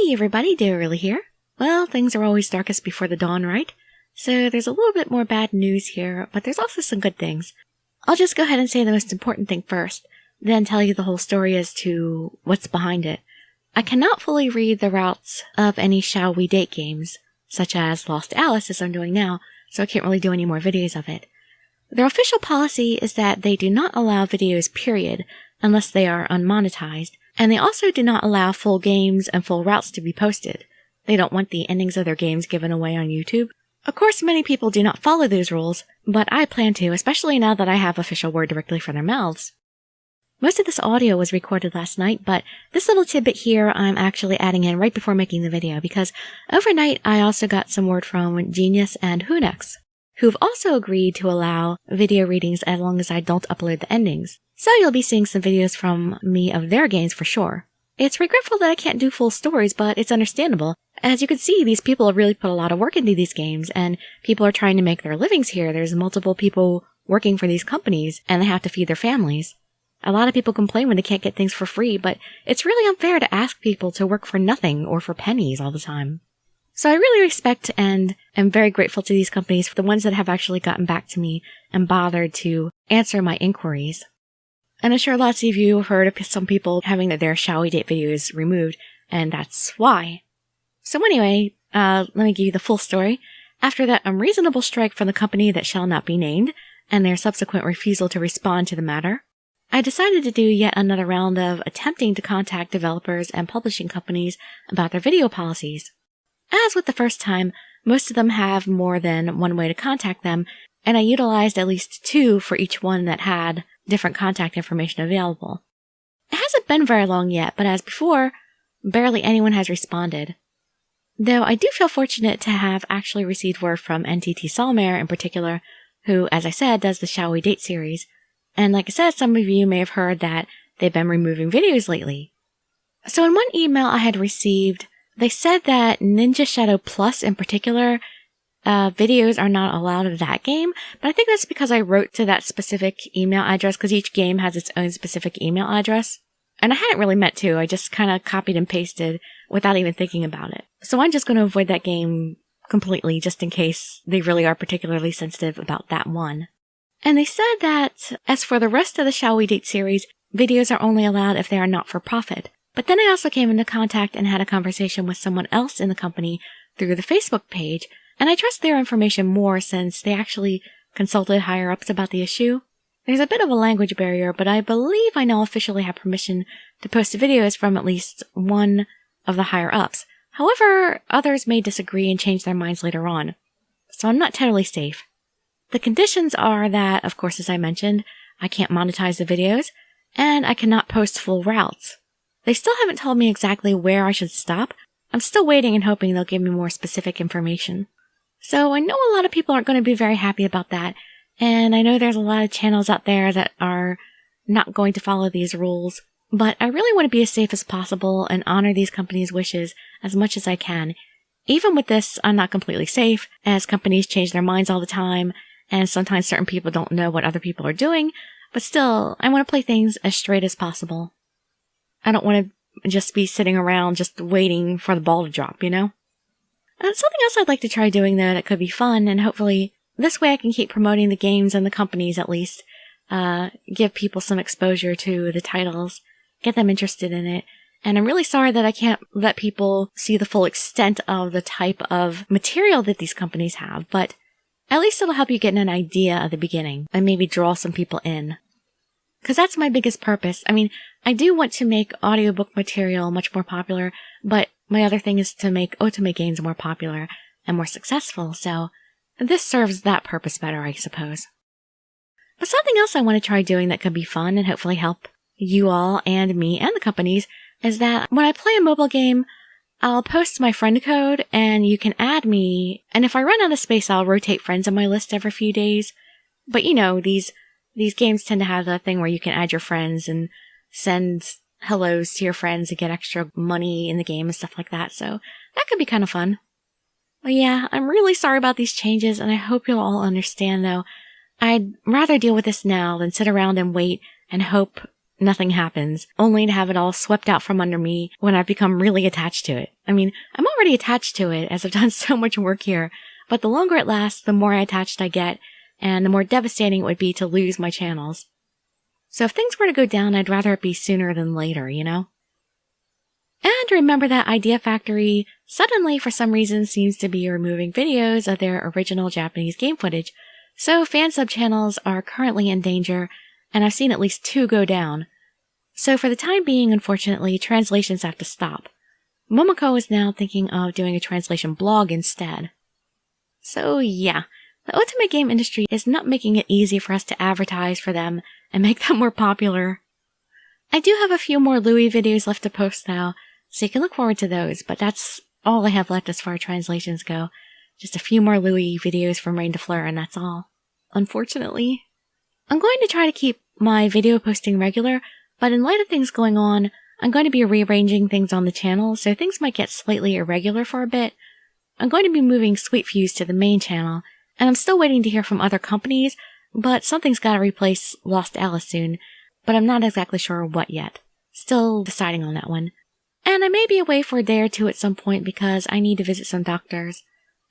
Hey everybody, Dirili here. Well, things are always darkest before the dawn, right? So there's a little bit more bad news here, but there's also some good things. I'll just go ahead and say the most important thing first, then tell you the whole story as to what's behind it. I cannot fully read the routes of any Shall We Date games, such as Lost Alice as I'm doing now, so I can't really do any more videos of it. Their official policy is that they do not allow videos period, unless they are unmonetized, and they also do not allow full games and full routes to be posted. They don't want the endings of their games given away on YouTube. Of course, many people do not follow those rules, but I plan to, especially now that I have official word directly from their mouths. Most of this audio was recorded last night, but this little tidbit here I'm actually adding in right before making the video because overnight I also got some word from Genius and HuneX, who've also agreed to allow video readings as long as I don't upload the endings. So you'll be seeing some videos from me of their games for sure. It's regretful that I can't do full stories, but it's understandable. As you can see, these people have really put a lot of work into these games, and people are trying to make their livings here. There's multiple people working for these companies, and they have to feed their families. A lot of people complain when they can't get things for free, but it's really unfair to ask people to work for nothing or for pennies all the time. So I really respect and am very grateful to these companies for the ones that have actually gotten back to me and bothered to answer my inquiries. And I'm sure lots of you have heard of some people having their Shall We Date videos removed, and that's why. So anyway, let me give you the full story. After that unreasonable strike from the company that shall not be named, and their subsequent refusal to respond to the matter, I decided to do yet another round of attempting to contact developers and publishing companies about their video policies. As with the first time, most of them have more than one way to contact them, and I utilized at least two for each one that had different contact information available. It hasn't been very long yet, but as before, barely anyone has responded. Though I do feel fortunate to have actually received word from NTT Solmare in particular, who, as I said, does the Shall We Date series. And like I said, some of you may have heard that they've been removing videos lately. So in one email I had received, they said that Ninja Shadow Plus in particular, videos are not allowed of that game, but I think that's because I wrote to that specific email address because each game has its own specific email address. And I hadn't really meant to, I just kind of copied and pasted without even thinking about it. So I'm just going to avoid that game completely just in case they really are particularly sensitive about that one. And they said that, as for the rest of the Shall We Date series, videos are only allowed if they are not for profit. But then I also came into contact and had a conversation with someone else in the company through the Facebook page, and I trust their information more since they actually consulted higher-ups about the issue. There's a bit of a language barrier, but I believe I now officially have permission to post videos from at least one of the higher-ups. However, others may disagree and change their minds later on, so I'm not totally safe. The conditions are that, of course, as I mentioned, I can't monetize the videos, and I cannot post full routes. They still haven't told me exactly where I should stop. I'm still waiting and hoping they'll give me more specific information. So I know a lot of people aren't going to be very happy about that, and I know there's a lot of channels out there that are not going to follow these rules, but I really want to be as safe as possible and honor these companies' wishes as much as I can. Even with this, I'm not completely safe, as companies change their minds all the time, and sometimes certain people don't know what other people are doing, but still, I want to play things as straight as possible. I don't want to just be sitting around just waiting for the ball to drop, you know? Something else I'd like to try doing, though, that could be fun, and hopefully this way I can keep promoting the games and the companies at least, give people some exposure to the titles, get them interested in it, and I'm really sorry that I can't let people see the full extent of the type of material that these companies have, but at least it'll help you get an idea at the beginning, and maybe draw some people in. Because that's my biggest purpose. I mean, I do want to make audiobook material much more popular, but my other thing is to make otome games more popular and more successful, so this serves that purpose better, I suppose. But something else I want to try doing that could be fun and hopefully help you all and me and the companies is that when I play a mobile game, I'll post my friend code and you can add me, and if I run out of space, I'll rotate friends on my list every few days. But you know, these games tend to have that thing where you can add your friends and send hellos to your friends and get extra money in the game and stuff like that, so that could be kind of fun. But yeah, I'm really sorry about these changes, and I hope you'll all understand, though. I'd rather deal with this now than sit around and wait and hope nothing happens, only to have it all swept out from under me when I've become really attached to it. I mean, I'm already attached to it as I've done so much work here, but the longer it lasts, the more attached I get, and the more devastating it would be to lose my channels. So if things were to go down, I'd rather it be sooner than later, you know? And remember that Idea Factory suddenly, for some reason, seems to be removing videos of their original Japanese game footage, so fan sub channels are currently in danger, and I've seen at least 2 go down. So for the time being, unfortunately, translations have to stop. Momoko is now thinking of doing a translation blog instead. So yeah, the otome game industry is not making it easy for us to advertise for them and make them more popular. I do have a few more Louis videos left to post though, so you can look forward to those, but that's all I have left as far as translations go. Just a few more Louis videos from Rain to Fleur, and that's all. Unfortunately. I'm going to try to keep my video posting regular, but in light of things going on, I'm going to be rearranging things on the channel, so things might get slightly irregular for a bit. I'm going to be moving Sweet Fuse to the main channel, and I'm still waiting to hear from other companies, but something's gotta replace Lost Alice soon, but I'm not exactly sure what yet. Still deciding on that one. And I may be away for a day or two at some point because I need to visit some doctors.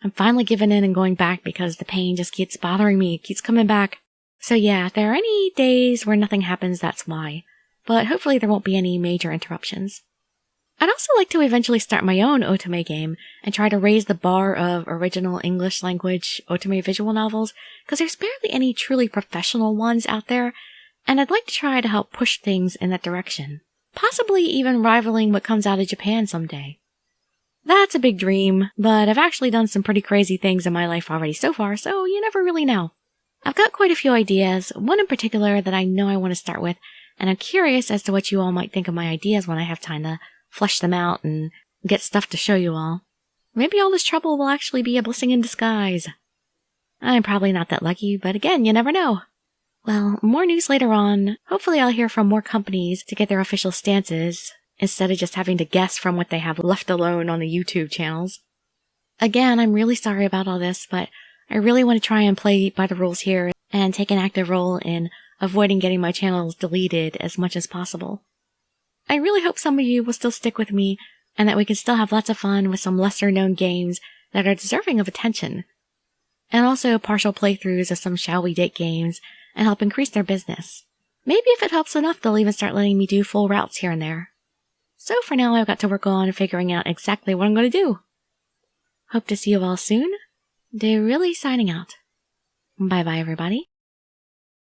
I'm finally giving in and going back because the pain just keeps bothering me, it keeps coming back. So yeah, if there are any days where nothing happens, that's why. But hopefully there won't be any major interruptions. I'd also like to eventually start my own otome game and try to raise the bar of original English language otome visual novels, because there's barely any truly professional ones out there, and I'd like to try to help push things in that direction. Possibly even rivaling what comes out of Japan someday. That's a big dream, but I've actually done some pretty crazy things in my life already so far, so you never really know. I've got quite a few ideas, one in particular that I know I want to start with, and I'm curious as to what you all might think of my ideas when I have time to flesh them out and get stuff to show you all. Maybe all this trouble will actually be a blessing in disguise. I'm probably not that lucky, but again, you never know. Well, more news later on. Hopefully I'll hear from more companies to get their official stances, instead of just having to guess from what they have left alone on the YouTube channels. Again, I'm really sorry about all this, but I really want to try and play by the rules here and take an active role in avoiding getting my channels deleted as much as possible. I really hope some of you will still stick with me and that we can still have lots of fun with some lesser-known games that are deserving of attention. And also partial playthroughs of some Shall We Date games and help increase their business. Maybe if it helps enough, they'll even start letting me do full routes here and there. So for now, I've got to work on figuring out exactly what I'm going to do. Hope to see you all soon. Dirili signing out. Bye-bye, everybody.